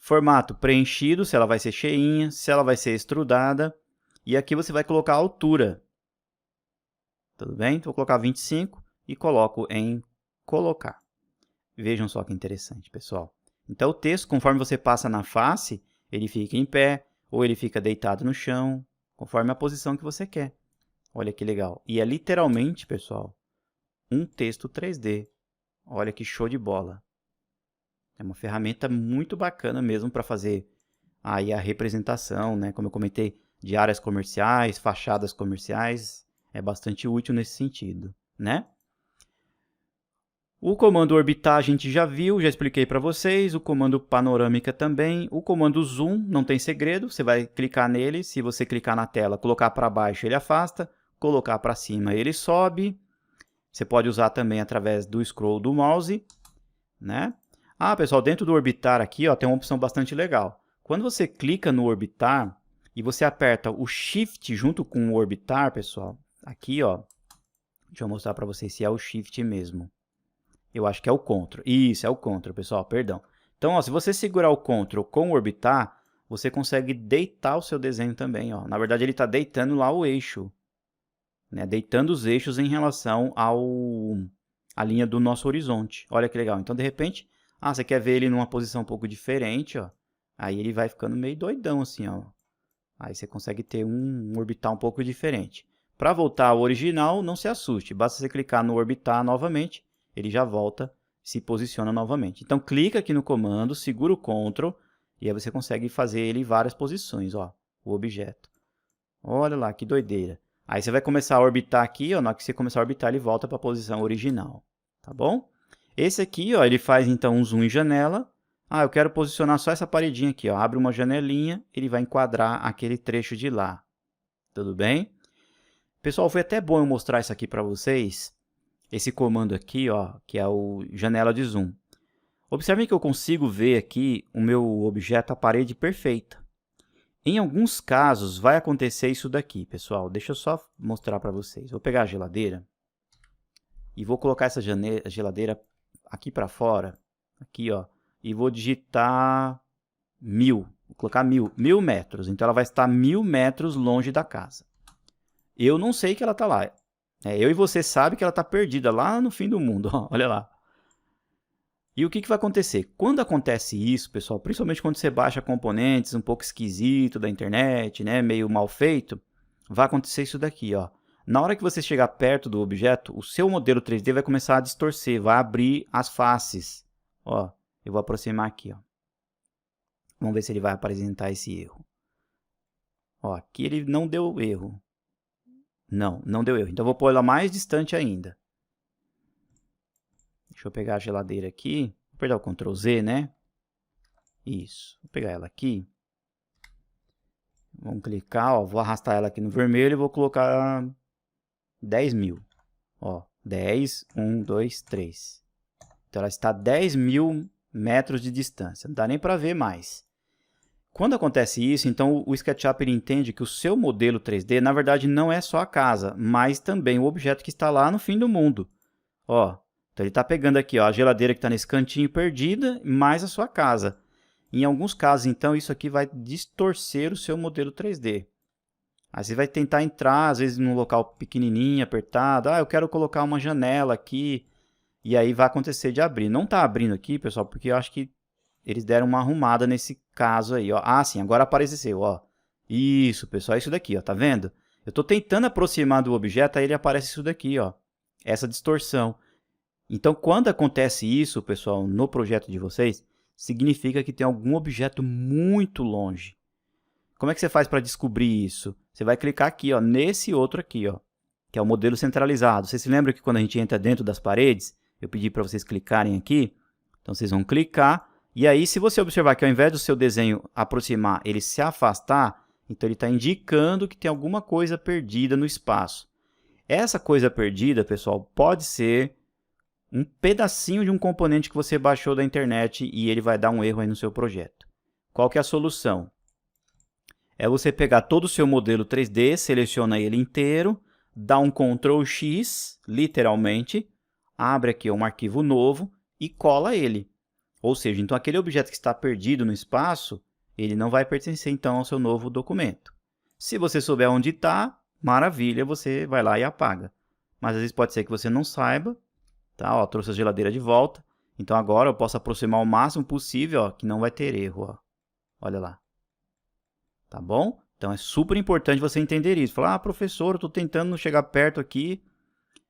[SPEAKER 1] Formato preenchido, se ela vai ser cheinha, se ela vai ser extrudada. E aqui você vai colocar a altura. Tudo bem? Então, vou colocar 25 e coloco em colocar. Vejam só que interessante, pessoal. Então, o texto, conforme você passa na face, ele fica em pé ou ele fica deitado no chão, conforme a posição que você quer. Olha que legal. E é literalmente, pessoal, um texto 3D. Olha que show de bola. É uma ferramenta muito bacana mesmo para fazer aí a representação, né? Como eu comentei, de áreas comerciais, fachadas comerciais. É bastante útil nesse sentido, né? O comando orbitar a gente já viu, já expliquei para vocês. O comando panorâmica também. O comando zoom não tem segredo. Você vai clicar nele. Se você clicar na tela, colocar para baixo, ele afasta. Colocar para cima, ele sobe. Você pode usar também através do scroll do mouse, né? Ah, pessoal, dentro do orbitar aqui, ó, tem uma opção bastante legal. Quando você clica no orbitar e você aperta o Shift junto com o orbitar, pessoal, aqui, ó, deixa eu mostrar para vocês se é o Shift mesmo. Eu acho que é o Ctrl. Isso, é o Ctrl, pessoal, perdão. Então, ó, se você segurar o Ctrl com o orbitar, você consegue deitar o seu desenho também, ó. Na verdade, ele está deitando lá o eixo, né? Deitando os eixos em relação à linha do nosso horizonte. Olha que legal. Então, de repente, você quer ver ele numa posição um pouco diferente, ó. Aí ele vai ficando meio doidão assim, ó. Aí você consegue ter um orbital um pouco diferente. Para voltar ao original, não se assuste. Basta você clicar no orbitar novamente, ele já volta, se posiciona novamente. Então, clica aqui no comando, segura o Ctrl, e aí você consegue fazer ele em várias posições, ó, o objeto. Olha lá, que doideira. Aí você vai começar a orbitar aqui, ó, na hora que você começar a orbitar, ele volta para a posição original, tá bom? Esse aqui, ó, ele faz então um zoom em janela. Eu quero posicionar só essa paredinha aqui, ó. Abre uma janelinha, ele vai enquadrar aquele trecho de lá. Tudo bem? Pessoal, foi até bom eu mostrar isso aqui para vocês. Esse comando aqui, ó, que é o janela de zoom. Observem que eu consigo ver aqui o meu objeto, a parede perfeita. Em alguns casos, vai acontecer isso daqui, pessoal. Deixa eu só mostrar para vocês. Vou pegar a geladeira e vou colocar essa geladeira aqui para fora, aqui, ó, e vou digitar 1000. Vou colocar 1000 metros. Então, ela vai estar 1000 metros longe da casa. Eu não sei que ela está lá. Eu e você sabe que ela está perdida lá no fim do mundo. Ó, olha lá. E o que vai acontecer? Quando acontece isso, pessoal, principalmente quando você baixa componentes um pouco esquisito da internet, né, meio mal feito, vai acontecer isso daqui, ó. Na hora que você chegar perto do objeto, o seu modelo 3D vai começar a distorcer, vai abrir as faces. Ó, eu vou aproximar aqui, ó. Vamos ver se ele vai apresentar esse erro. Ó, aqui ele não deu erro. Não deu erro. Então, eu vou pôr ela mais distante ainda. Deixa eu pegar a geladeira aqui. Vou apertar o Ctrl Z, né? Isso. Vou pegar ela aqui. Vamos clicar, ó. Vou arrastar ela aqui no vermelho e vou colocar 10.000. Ó, 10, 1, 2, 3. Então, ela está a 10.000 metros de distância. Não dá nem para ver mais. Quando acontece isso, então o SketchUp ele entende que o seu modelo 3D, na verdade, não é só a casa, mas também o objeto que está lá no fim do mundo. Ó, então ele está pegando aqui, ó, a geladeira que está nesse cantinho perdida, mais a sua casa. Em alguns casos, então, isso aqui vai distorcer o seu modelo 3D. Aí você vai tentar entrar, às vezes, num local pequenininho, apertado. Eu quero colocar uma janela aqui. E aí vai acontecer de abrir. Não está abrindo aqui, pessoal, porque eu acho que eles deram uma arrumada nesse caso aí, ó. Sim, agora apareceu, ó. Isso, pessoal, é isso daqui, ó, tá vendo? Eu estou tentando aproximar do objeto, aí ele aparece isso daqui, ó. Essa distorção. Então, quando acontece isso, pessoal, no projeto de vocês, significa que tem algum objeto muito longe. Como é que você faz para descobrir isso? Você vai clicar aqui, ó, nesse outro aqui, ó, que é o modelo centralizado. Você se lembra que quando a gente entra dentro das paredes, eu pedi para vocês clicarem aqui? Então, vocês vão clicar. E aí, se você observar que ao invés do seu desenho aproximar, ele se afastar, então ele está indicando que tem alguma coisa perdida no espaço. Essa coisa perdida, pessoal, pode ser um pedacinho de um componente que você baixou da internet e ele vai dar um erro aí no seu projeto. Qual que é a solução? É você pegar todo o seu modelo 3D, seleciona ele inteiro, dá um Ctrl X, literalmente, abre aqui um arquivo novo e cola ele. Ou seja, então aquele objeto que está perdido no espaço, ele não vai pertencer então ao seu novo documento. Se você souber onde está, maravilha, você vai lá e apaga. Mas às vezes pode ser que você não saiba, tá? Ó, trouxe a geladeira de volta. Então agora eu posso aproximar o máximo possível, ó, que não vai ter erro, ó. Olha lá. Tá bom? Então é super importante você entender isso. Falar, professor, eu estou tentando chegar perto aqui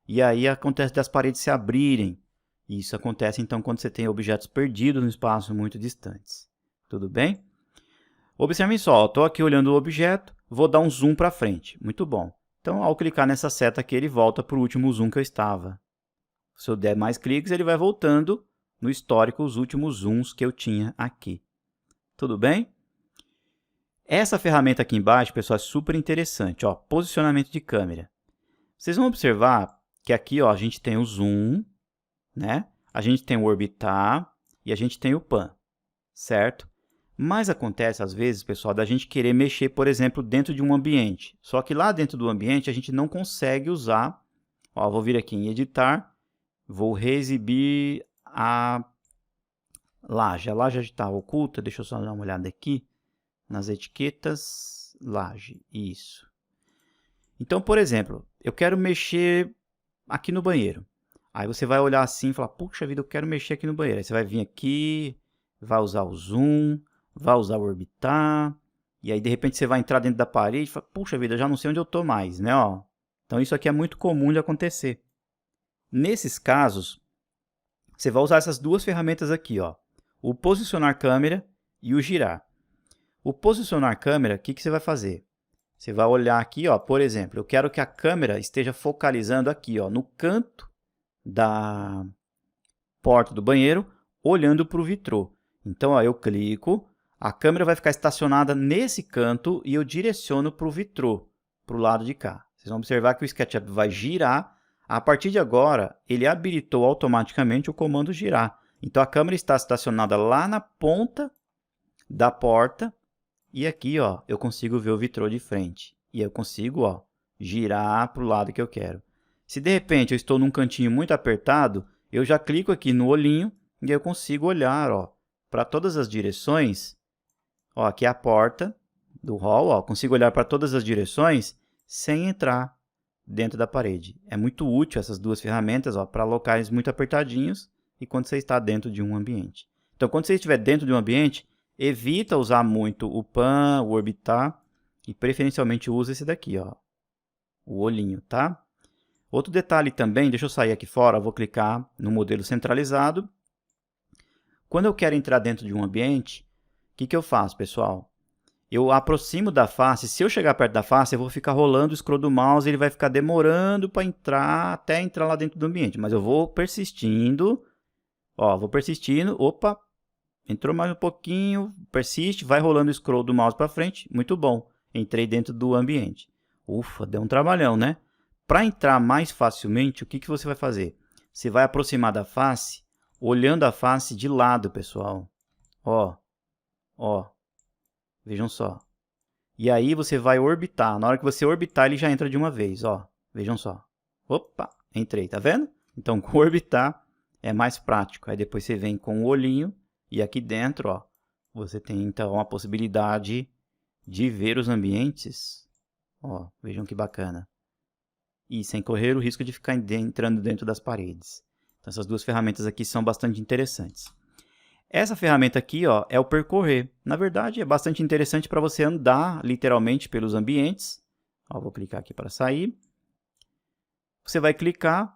[SPEAKER 1] e aí acontece das paredes se abrirem. Isso acontece então quando você tem objetos perdidos no espaço muito distantes. Tudo bem? Observem só, estou aqui olhando o objeto, vou dar um zoom para frente. Muito bom. Então, ao clicar nessa seta aqui, ele volta para o último zoom que eu estava. Se eu der mais cliques, ele vai voltando no histórico os últimos zooms que eu tinha aqui. Tudo bem? Essa ferramenta aqui embaixo, pessoal, é super interessante. Ó, posicionamento de câmera. Vocês vão observar que aqui ó, a gente tem o zoom, né? A gente tem o orbitar e a gente tem o pan, certo? Mas acontece às vezes, pessoal, da gente querer mexer, por exemplo, dentro de um ambiente. Só que lá dentro do ambiente a gente não consegue usar. Ó, vou vir aqui em editar, vou reexibir a laje. A laje está oculta, deixa eu só dar uma olhada aqui nas etiquetas, laje, isso. Então, por exemplo, eu quero mexer aqui no banheiro. Aí você vai olhar assim e falar, puxa vida, eu quero mexer aqui no banheiro. Aí você vai vir aqui, vai usar o zoom, vai usar o orbitar, e aí de repente você vai entrar dentro da parede e fala, puxa vida, eu já não sei onde eu estou mais, né? Ó. Então isso aqui é muito comum de acontecer. Nesses casos, você vai usar essas duas ferramentas aqui, ó, o posicionar câmera e o girar. O posicionar câmera, o que você vai fazer? Você vai olhar aqui, ó, por exemplo, eu quero que a câmera esteja focalizando aqui, ó, no canto da porta do banheiro, olhando para o vitrô. Então, ó, eu clico, a câmera vai ficar estacionada nesse canto e eu direciono para o vitrô, para o lado de cá. Vocês vão observar que o SketchUp vai girar. A partir de agora, ele habilitou automaticamente o comando girar. Então, a câmera está estacionada lá na ponta da porta e aqui ó, eu consigo ver o vitrô de frente. E eu consigo ó, girar para o lado que eu quero. Se de repente eu estou num cantinho muito apertado, eu já clico aqui no olhinho e eu consigo olhar para todas as direções. Ó, aqui é a porta do hall, ó, consigo olhar para todas as direções sem entrar dentro da parede. É muito útil essas duas ferramentas para locais muito apertadinhos e quando você está dentro de um ambiente. Então, quando você estiver dentro de um ambiente, evita usar muito o pan, o orbitar e preferencialmente usa esse daqui, ó, o olhinho, tá? Outro detalhe também, deixa eu sair aqui fora, vou clicar no modelo centralizado. Quando eu quero entrar dentro de um ambiente, o que eu faço, pessoal? Eu aproximo da face, se eu chegar perto da face, eu vou ficar rolando o scroll do mouse, ele vai ficar demorando para entrar, até entrar lá dentro do ambiente. Mas eu vou persistindo, ó, vou persistindo, opa, entrou mais um pouquinho, persiste, vai rolando o scroll do mouse para frente, muito bom. Entrei dentro do ambiente. Ufa, deu um trabalhão, né? Para entrar mais facilmente, o que você vai fazer? Você vai aproximar da face, olhando a face de lado, pessoal. Ó, ó, vejam só. E aí você vai orbitar. Na hora que você orbitar, ele já entra de uma vez, ó. Vejam só. Opa, entrei, tá vendo? Então, com orbitar é mais prático. Aí depois você vem com o olhinho e aqui dentro, ó, você tem então a possibilidade de ver os ambientes. Ó, vejam que bacana. E sem correr o risco de ficar entrando dentro das paredes. Então, essas duas ferramentas aqui são bastante interessantes. Essa ferramenta aqui ó, é o percorrer. Na verdade, é bastante interessante para você andar literalmente pelos ambientes. Ó, vou clicar aqui para sair. Você vai clicar.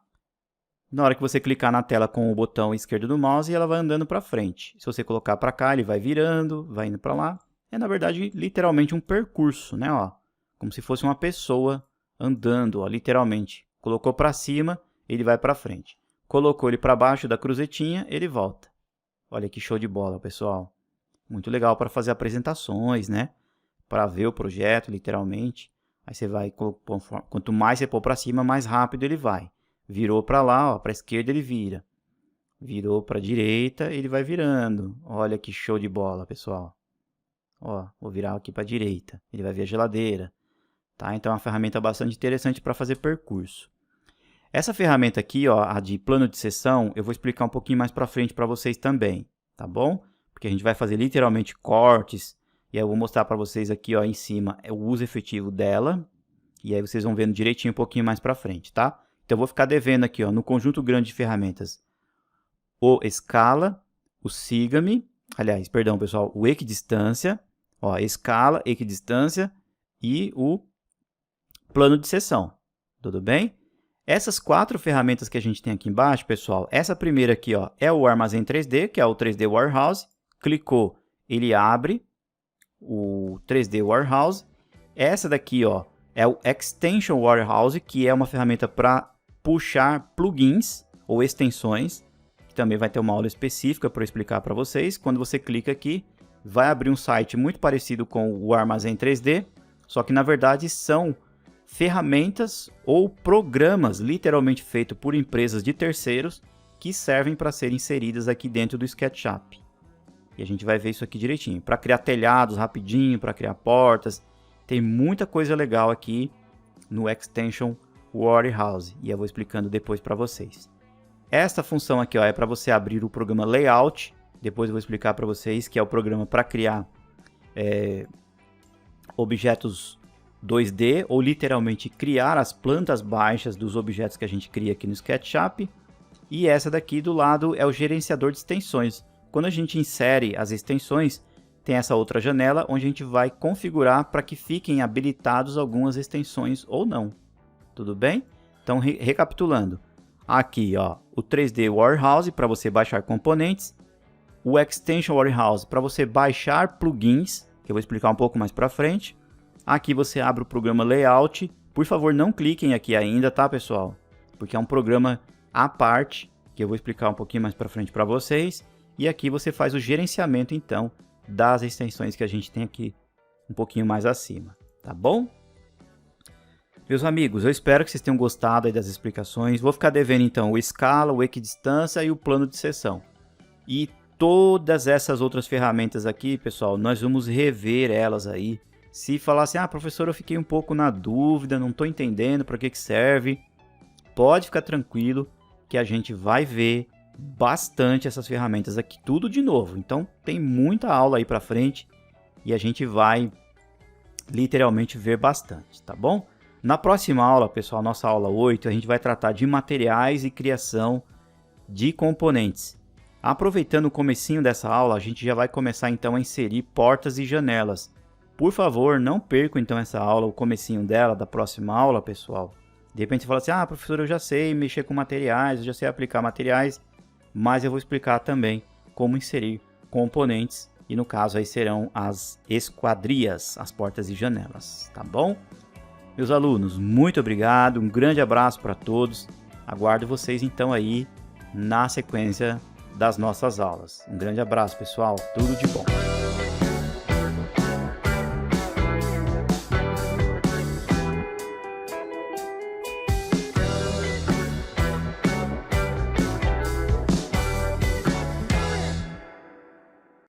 [SPEAKER 1] Na hora que você clicar na tela com o botão esquerdo do mouse, ela vai andando para frente. Se você colocar para cá, ele vai virando, vai indo para lá. É, na verdade, literalmente um percurso, né? Ó, como se fosse uma pessoa andando, ó, literalmente. Colocou para cima, ele vai para frente. Colocou ele para baixo da cruzetinha, ele volta. Olha que show de bola, pessoal. Muito legal para fazer apresentações, né? Para ver o projeto, literalmente. Aí você vai, quanto mais você pôr para cima, mais rápido ele vai. Virou para lá, para a esquerda ele vira. Virou para a direita, ele vai virando. Olha que show de bola, pessoal. Ó, vou virar aqui para a direita. Ele vai ver a geladeira. Tá? Então é uma ferramenta bastante interessante para fazer percurso. Essa ferramenta aqui, ó, a de plano de seção, eu vou explicar um pouquinho mais para frente para vocês também, tá bom? Porque a gente vai fazer literalmente cortes E aí eu vou mostrar para vocês aqui, ó, em cima, o uso efetivo dela. E aí vocês vão vendo direitinho um pouquinho mais para frente, tá? Então eu vou ficar devendo aqui, ó, no conjunto grande de ferramentas, o escala, o siga-me, aliás, perdão, pessoal, o equidistância, ó, escala, equidistância e o plano de seção. Tudo bem? Essas 4 ferramentas que a gente tem aqui embaixo, pessoal, essa primeira aqui, ó, é o armazém 3D, que é o 3D Warehouse. Clicou, ele abre o 3D Warehouse. Essa daqui, ó, é o Extension Warehouse, que é uma ferramenta para puxar plugins ou extensões, que também vai ter uma aula específica para explicar para vocês. Quando você clica aqui, vai abrir um site muito parecido com o Armazém 3D, só que na verdade são ferramentas ou programas literalmente feitos por empresas de terceiros que servem para serem inseridas aqui dentro do SketchUp. E a gente vai ver isso aqui direitinho. Para criar telhados rapidinho, para criar portas. Tem muita coisa legal aqui no Extension Warehouse. E eu vou explicando depois para vocês. Esta função aqui, ó, é para você abrir o programa Layout. Depois eu vou explicar para vocês que é o programa para criar objetos 2D, ou literalmente criar as plantas baixas dos objetos que a gente cria aqui no SketchUp. E essa daqui do lado é o gerenciador de extensões. Quando a gente insere as extensões, tem essa outra janela onde a gente vai configurar para que fiquem habilitados algumas extensões ou não. Tudo bem? Então, recapitulando. Aqui, ó, o 3D Warehouse para você baixar componentes. O Extension Warehouse para você baixar plugins, que eu vou explicar um pouco mais para frente. Aqui você abre o programa Layout. Por favor, não cliquem aqui ainda, tá, pessoal? Porque é um programa à parte, que eu vou explicar um pouquinho mais para frente para vocês. E aqui você faz o gerenciamento, então, das extensões que a gente tem aqui um pouquinho mais acima, tá bom? Meus amigos, eu espero que vocês tenham gostado aí das explicações. Vou ficar devendo, então, o escala, o equidistância e o plano de seção. E todas essas outras ferramentas aqui, pessoal, nós vamos rever elas aí. Se falar assim, ah, professor, eu fiquei um pouco na dúvida, não estou entendendo para que serve, pode ficar tranquilo que a gente vai ver bastante essas ferramentas aqui, tudo de novo. Então tem muita aula aí para frente e a gente vai literalmente ver bastante, tá bom? Na próxima aula, pessoal, nossa aula 8, a gente vai tratar de materiais e criação de componentes. Aproveitando o comecinho dessa aula, a gente já vai começar então a inserir portas e janelas. Por favor, não percam então essa aula, o comecinho dela, da próxima aula, pessoal. De repente você fala assim, ah, professor, eu já sei mexer com materiais, eu já sei aplicar materiais, mas eu vou explicar também como inserir componentes, e no caso aí serão as esquadrias, as portas e janelas, tá bom? Meus alunos, muito obrigado, um grande abraço para todos, aguardo vocês então aí na sequência das nossas aulas. Um grande abraço, pessoal, tudo de bom!